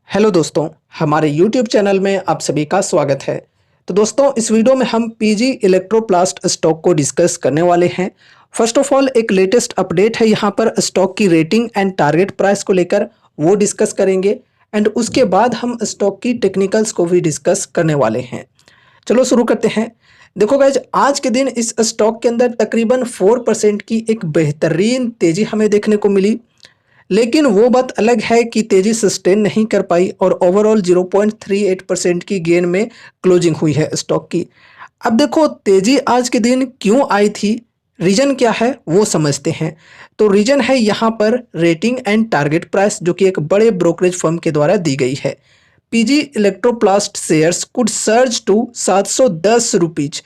Hello दोस्तों, हमारे YouTube channel में आप सभी का स्वागत है। तो दोस्तों, इस वीडियो में हम पीजी इलेक्ट्रोप्लास्ट स्टॉक को डिस्कस करने वाले हैं। फर्स्ट ऑफ ऑल एक लेटेस्ट अपडेट है यहाँ पर स्टॉक की रेटिंग एंड टारगेट प्राइस को लेकर, वो डिस्कस करेंगे एंड उसके बाद हम स्टॉक की टेक्निकल्स को भी डिस्कस करने वाले हैं। चलो शुरू करते हैं। देखो गाइज, आज के दिन इस स्टॉक के अंदर तकरीबन 4% की एक बेहतरीन तेजी हमें देखने को मिली, लेकिन वो बात अलग है कि तेजी सस्टेन नहीं कर पाई और ओवरऑल 0.38% की गेन में क्लोजिंग हुई है स्टॉक की। अब देखो तेजी आज के दिन क्यों आई थी, रीजन क्या है वो समझते हैं। तो रीजन है यहाँ पर रेटिंग एंड टारगेट प्राइस, जो कि एक बड़े ब्रोकरेज फर्म के द्वारा दी गई है। PG Electroplast shares could surge to 710 rupees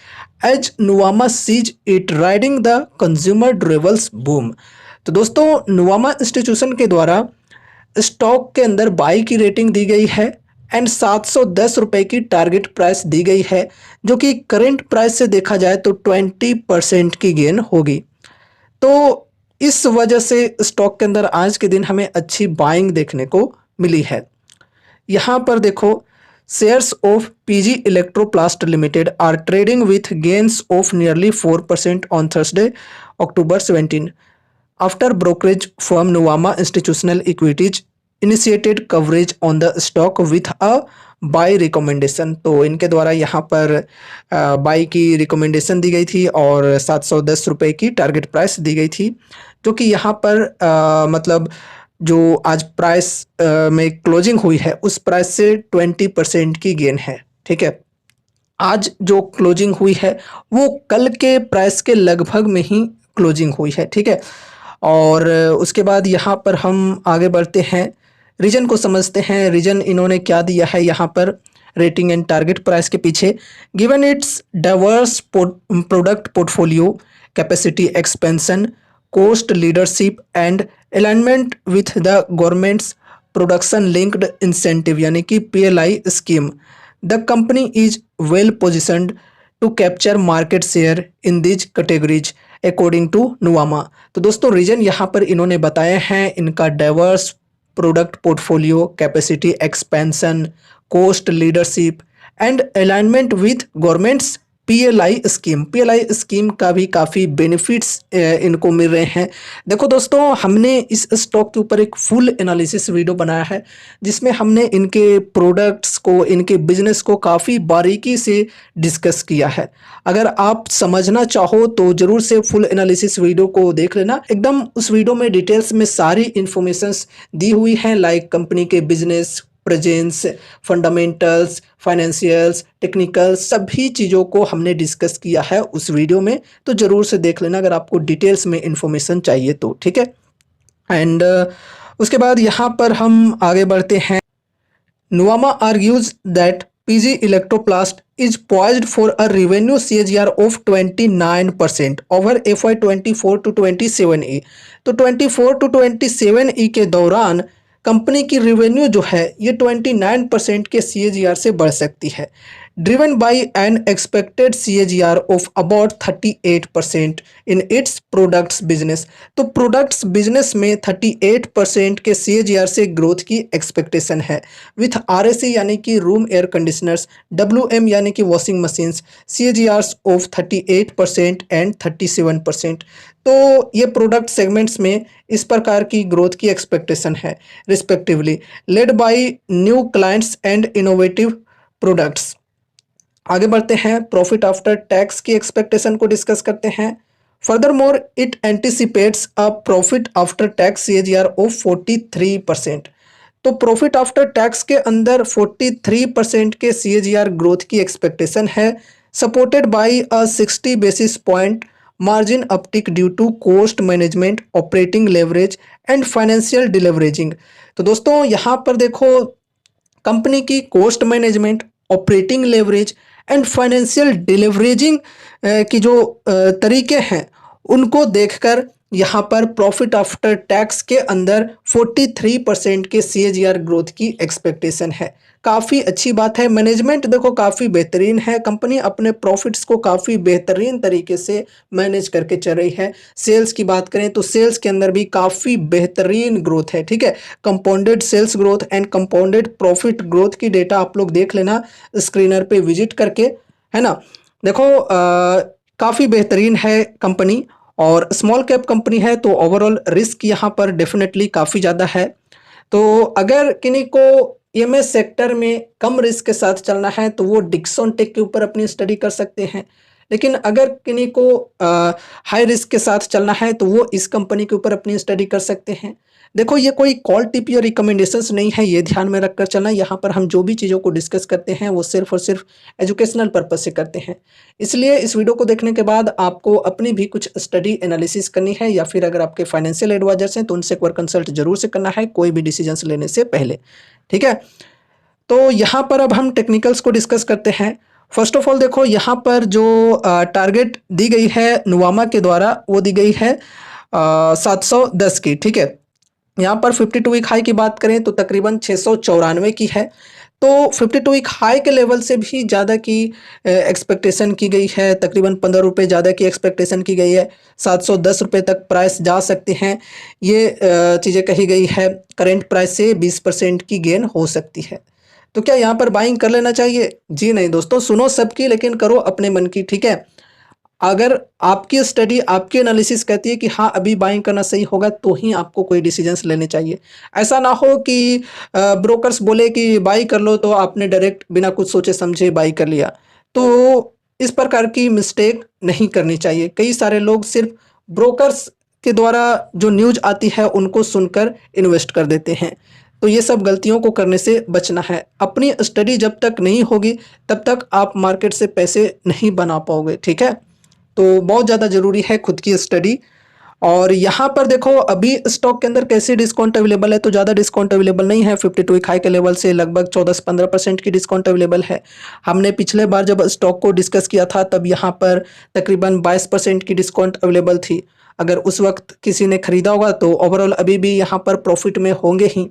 as Nuvama sees it riding the consumer durables boom. तो दोस्तों, नुवामा इंस्टीट्यूशन के द्वारा स्टॉक के अंदर बाई की रेटिंग दी गई है एंड 710 रुपये की टारगेट प्राइस दी गई है, जो कि करंट प्राइस से देखा जाए तो 20% की गेन होगी। तो इस वजह से स्टॉक के अंदर आज के दिन हमें अच्छी बाइंग देखने को मिली है। यहाँ पर देखो, shares of PG Electroplast Limited are trading with gains of nearly 4% on Thursday October 17 after brokerage firm Nuvama Institutional Equities initiated coverage on the stock with a by recommendation. तो इनके द्वारा यहाँ पर बाई की रिकमेंडेशन दी गई थी और 710 रुपये की टारगेट प्राइस दी गई थी, जो कि यहाँ पर मतलब जो आज प्राइस में क्लोजिंग हुई है उस प्राइस से 20% की गेन है। ठीक है, आज जो क्लोजिंग हुई है वो कल के प्राइस के लगभग में ही क्लोजिंग हुई है। ठीक है, और उसके बाद यहाँ पर हम आगे बढ़ते हैं, रीजन को समझते हैं। रीजन इन्होंने क्या दिया है यहाँ पर रेटिंग एंड टारगेट प्राइस के पीछे, given its diverse product portfolio, capacity expansion, cost leadership and alignment with the government's production linked incentive यानी कि PLI scheme, the company is well positioned to capture market share in these categories according to Nuvama. तो दोस्तों, reason यहाँ पर इन्होंने बताए हैं इनका diverse product portfolio, capacity expansion, cost leadership and alignment with government's PLI scheme का भी काफ़ी बेनिफिट्स इनको मिल रहे हैं। देखो दोस्तों, हमने इस स्टॉक के ऊपर एक फुल एनालिसिस वीडियो बनाया है, जिसमें हमने इनके प्रोडक्ट्स को, इनके बिजनेस को काफ़ी बारीकी से डिस्कस किया है। अगर आप समझना चाहो तो ज़रूर से फुल एनालिसिस वीडियो को देख लेना। एकदम उस वीडियो में डिटेल्स में सारी इन्फॉर्मेशंस दी हुई हैं, लाइक कंपनी के business, presence, fundamentals, financials, technicals, सभी चीज़ों को हमने डिस्कस किया है उस वीडियो में। तो ज़रूर से देख लेना अगर आपको डिटेल्स में इंफॉर्मेशन चाहिए तो। ठीक है, एंड उसके बाद यहाँ पर हम आगे बढ़ते हैं। Nuvama argues that PG Electroplast is poised for a revenue CAGR of 29% over FY 24 to 27E। तो 24 to 27E के दौरान कंपनी की रेवेन्यू जो है ये 29% के CAGR से बढ़ सकती है, driven by N expected CAGR of about 38% in its products business. तो प्रोडक्ट्स बिजनेस में 38% के CAGR से ग्रोथ की एक्सपेक्टेशन है, विथ RAC यानी कि रूम एयर कंडीशनर्स, WM यानी कि washing machines, CAGRs of 38% and 37%। तो ये प्रोडक्ट सेगमेंट्स में इस प्रकार की ग्रोथ की एक्सपेक्टेशन है respectively, led by new clients and innovative products. आगे बढ़ते हैं, प्रॉफिट आफ्टर टैक्स की एक्सपेक्टेशन को डिस्कस करते हैं। Further more it anticipates a profit after tax CAGR of 43%। तो प्रॉफिट आफ्टर टैक्स के अंदर 43% के CAGR ग्रोथ की एक्सपेक्टेशन है, supported by a 60 basis point margin uptick due to cost management, operating leverage and financial deleveraging. तो दोस्तों, यहाँ पर देखो, कंपनी की cost management, operating leverage and financial deleveraging की जो तरीके हैं उनको देखकर यहाँ पर प्रॉफिट आफ्टर टैक्स के अंदर 43% के CAGR ग्रोथ की एक्सपेक्टेशन है। काफ़ी अच्छी बात है। मैनेजमेंट देखो काफ़ी बेहतरीन है, कंपनी अपने प्रॉफिट्स को काफ़ी बेहतरीन तरीके से मैनेज करके चल रही है। सेल्स की बात करें तो सेल्स के अंदर भी काफ़ी बेहतरीन ग्रोथ है, ठीक है। Compounded sales growth and compounded profit growth की डेटा आप लोग देख लेना स्क्रीनर पे विजिट करके, है ना। देखो काफ़ी बेहतरीन है कंपनी, और स्मॉल कैप कंपनी है तो ओवरऑल रिस्क यहाँ पर डेफिनेटली काफ़ी ज़्यादा है। तो अगर किन्हीं को EMS सेक्टर में कम रिस्क के साथ चलना है तो वो डिक्सन टेक के ऊपर अपनी स्टडी कर सकते हैं। लेकिन अगर किन्हीं को हाई रिस्क के साथ चलना है तो वो इस कंपनी के ऊपर अपनी स्टडी कर सकते हैं। देखो ये कोई कॉल टिप या रिकमेंडेशंस नहीं है, ये ध्यान में रखकर चलना। यहाँ पर हम जो भी चीज़ों को डिस्कस करते हैं वो सिर्फ और सिर्फ एजुकेशनल पर्पज से करते हैं। इसलिए इस वीडियो को देखने के बाद आपको अपनी भी कुछ स्टडी एनालिसिस करनी है, या फिर अगर आपके फाइनेंशियल एडवाइजर्स हैं तो उनसे एक बार कंसल्ट जरूर से करना है कोई भी डिसीजंस लेने से पहले, ठीक है। तो यहाँ पर अब हम टेक्निकल्स को डिस्कस करते हैं। फर्स्ट ऑफ ऑल देखो यहाँ पर जो टारगेट दी गई है नुवामा के द्वारा वो दी गई है 710 की, ठीक है। यहाँ पर 52 वीक हाई की बात करें तो तकरीबन 694 की है। तो 52 वीक हाई के लेवल से भी ज़्यादा की एक्सपेक्टेशन की गई है, तकरीबन 15 रुपये ज़्यादा की एक्सपेक्टेशन की गई है। 710 रुपये तक प्राइस जा सकते हैं, ये चीज़ें कही गई है। करेंट प्राइस से 20% की गेन हो सकती है। तो क्या यहाँ पर बाइंग कर लेना चाहिए? जी नहीं दोस्तों, सुनो सबकी लेकिन करो अपने मन की, ठीक है। अगर आपकी स्टडी आपकी एनालिसिस कहती है कि हाँ अभी बाइंग करना सही होगा तो ही आपको कोई डिसीजंस लेने चाहिए। ऐसा ना हो कि ब्रोकर्स बोले कि बाई कर लो तो आपने डायरेक्ट बिना कुछ सोचे समझे बाई कर लिया। तो इस प्रकार की मिस्टेक नहीं करनी चाहिए। कई सारे लोग सिर्फ ब्रोकर्स के द्वारा जो न्यूज़ आती है उनको सुनकर इन्वेस्ट कर देते हैं। तो ये सब गलतियों को करने से बचना है। अपनी स्टडी जब तक नहीं होगी तब तक आप मार्केट से पैसे नहीं बना पाओगे, ठीक है। तो बहुत ज़्यादा ज़रूरी है खुद की स्टडी। और यहाँ पर देखो अभी स्टॉक के अंदर कैसे डिस्काउंट अवेलेबल है, तो ज़्यादा डिस्काउंट अवेलेबल नहीं है। 52 वीक हाई के लेवल से लगभग 14 से 15% की डिस्काउंट अवेलेबल है। हमने पिछले बार जब स्टॉक को डिस्कस किया था तब यहाँ पर तकरीबन 22% की डिस्काउंट अवेलेबल थी। अगर उस वक्त किसी ने खरीदा होगा तो ओवरऑल अभी भी यहाँ पर प्रॉफिट में होंगे ही।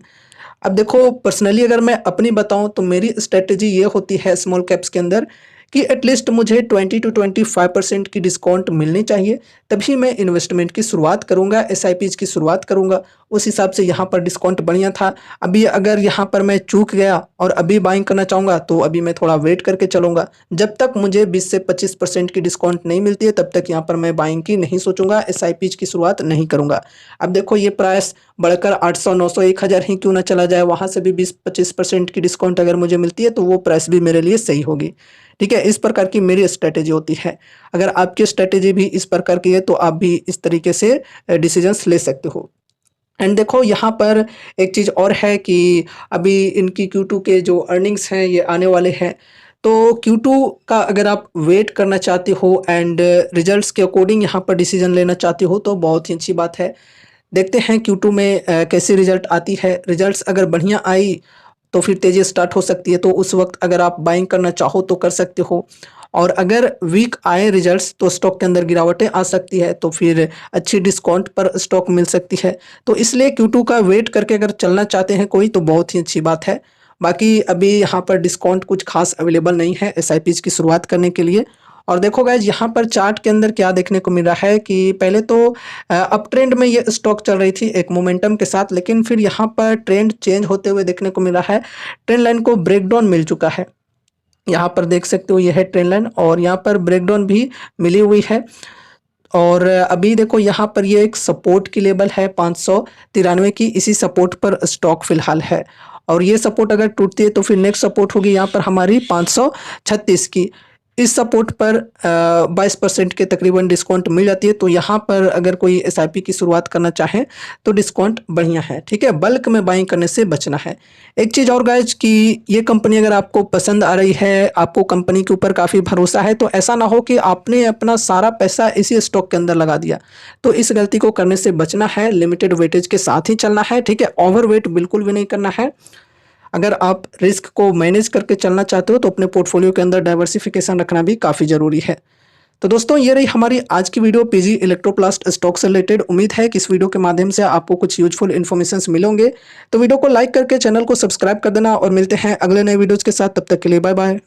अब देखो पर्सनली अगर मैं अपनी बताऊं तो मेरी स्ट्रेटजी ये होती है स्मॉल कैप्स के अंदर कि एटलीस्ट मुझे 20 to 25% की डिस्काउंट मिलनी चाहिए, तभी मैं इन्वेस्टमेंट की शुरुआत करूंगा, SIPs की शुरुआत करूंगा। उस हिसाब से यहाँ पर डिस्काउंट बढ़िया था। अभी अगर यहाँ पर मैं चूक गया और अभी बाइंग करना चाहूँगा तो अभी मैं थोड़ा वेट करके चलूँगा। जब तक मुझे 20 से 25% की डिस्काउंट नहीं मिलती है तब तक यहाँ पर मैं बाइंग की नहीं सोचूंगा, SIPs की शुरुआत नहीं करूँगा। अब देखो ये प्राइस बढ़कर 800, 900, 1000 ही क्यों ना चला जाए, वहाँ से भी 20-25% की डिस्काउंट अगर मुझे मिलती है तो वो प्राइस भी मेरे लिए सही होगी, ठीक है। इस प्रकार की मेरी स्ट्रेटेजी होती है। अगर आपकी स्ट्रेटेजी भी इस प्रकार की है तो आप भी इस तरीके से डिसीजंस ले सकते हो। एंड देखो यहाँ पर एक चीज़ और है कि अभी इनकी Q2 के जो अर्निंग्स हैं ये आने वाले हैं। तो Q2 का अगर आप वेट करना चाहते हो एंड रिजल्ट्स के अकॉर्डिंग यहाँ पर डिसीजन लेना चाहते हो तो बहुत ही अच्छी बात है। देखते हैं Q2 में कैसी रिजल्ट आती है। रिजल्ट्स अगर बढ़िया आई तो फिर तेज़ी स्टार्ट हो सकती है, तो उस वक्त अगर आप बाइंग करना चाहो तो कर सकते हो। और अगर वीक आए रिजल्ट्स तो स्टॉक के अंदर गिरावटें आ सकती है, तो फिर अच्छी डिस्काउंट पर स्टॉक मिल सकती है। तो इसलिए Q2 का वेट करके अगर चलना चाहते हैं कोई तो बहुत ही अच्छी बात है। बाकी अभी यहाँ पर डिस्काउंट कुछ खास अवेलेबल नहीं है SIPs की शुरुआत करने के लिए। और देखो गाइज यहाँ पर चार्ट के अंदर क्या देखने को मिल रहा है कि पहले तो अप ट्रेंड में ये स्टॉक चल रही थी एक मोमेंटम के साथ, लेकिन फिर यहाँ पर ट्रेंड चेंज होते हुए देखने को मिल रहा है। ट्रेंड लाइन को ब्रेकडाउन मिल चुका है, यहाँ पर देख सकते हो ये है ट्रेंड लाइन, और यहाँ पर ब्रेकडाउन भी मिली हुई है। और अभी देखो यहाँ पर ये एक सपोर्ट की लेवल है 593 की, इसी सपोर्ट पर स्टॉक फिलहाल है। और ये सपोर्ट अगर टूटती है तो फिर नेक्स्ट सपोर्ट होगी यहाँ पर हमारी 536 की। इस सपोर्ट पर 22% के तकरीबन डिस्काउंट मिल जाती है। तो यहाँ पर अगर कोई SIP की शुरुआत करना चाहे तो डिस्काउंट बढ़िया है, ठीक है। बल्क में बाइंग करने से बचना है। एक चीज़ और गाइज कि ये कंपनी अगर आपको पसंद आ रही है, आपको कंपनी के ऊपर काफ़ी भरोसा है, तो ऐसा ना हो कि आपने अपना सारा पैसा इसी स्टॉक के अंदर लगा दिया। तो इस गलती को करने से बचना है, लिमिटेड वेटेज के साथ ही चलना है, ठीक है। ओवर वेट बिल्कुल भी नहीं करना है। अगर आप रिस्क को मैनेज करके चलना चाहते हो तो अपने पोर्टफोलियो के अंदर डाइवर्सिफिकेशन रखना भी काफ़ी ज़रूरी है। तो दोस्तों ये रही हमारी आज की वीडियो पीजी इलेक्ट्रोप्लास्ट स्टॉक से रिलेटेड। उम्मीद है कि इस वीडियो के माध्यम से आपको कुछ यूजफुल इन्फॉर्मेशन मिलेंगे। तो वीडियो को लाइक करके चैनल को सब्सक्राइब कर देना और मिलते हैं अगले नए वीडियोज के साथ। तब तक के लिए बाय बाय।